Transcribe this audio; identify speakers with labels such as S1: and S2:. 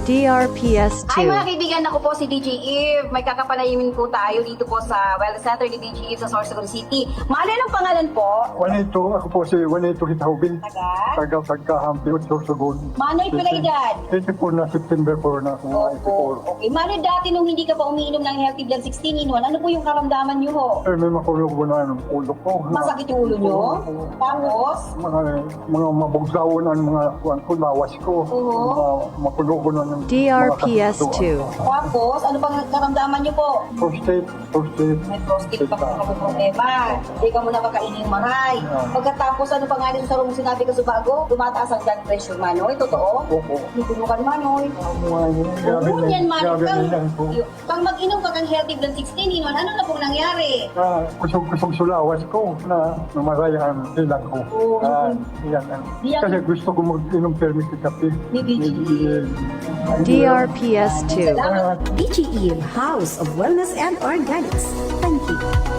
S1: DRPS2.
S2: Ay mga kaibigan, ako po si DJ Eve. May kakapanayimin po tayo dito po sa Wellness Center ni DJ Eve sa Sorsogon City. Maalala ang pangalan po?
S3: Juanito, ako po si Juanito Hitahubin.
S2: Taga?
S3: Taga-Hampi, Sorsogon.
S2: Manoy pala edad?
S3: 84 na September 4 na ako.
S2: Opo. Okay. Manoy, dati nung hindi ka pa umiinom ng Healthy Blood 16 in 1, ano po yung karamdaman niyo ho?
S3: May makulog ko na ng ulo ko.
S2: Masakit yung ulo niyo? Tapos?
S3: Mga mabugsawan ang mga lawas ko. Mga makulog ko na ng
S1: DRPS2.
S2: Tapos, ano pang karamdaman niyo po?
S3: prostate.
S2: May prostate pa kung problema. Hindi ka muna makainin yung maray. Pagkatapos, ano pa nga rin sa rong sinabi ko sa bago? Tumataas ang blood pressure, Manoy. Totoo?
S3: Opo.
S2: Nukunukan, Manoy. Oo, yan, Manoy. Pag mag-inom ka ng Healthy Blood 16 in 1, ano na pong nangyari?
S3: Kusog sulawas ko na namarayan silang ko. Yan. Kasi gusto ko mag-inom permit sa kape.
S2: Ni BG.
S1: DRPS2.
S2: Salamat.
S4: DGE House of Wellness and Organics. Thank you.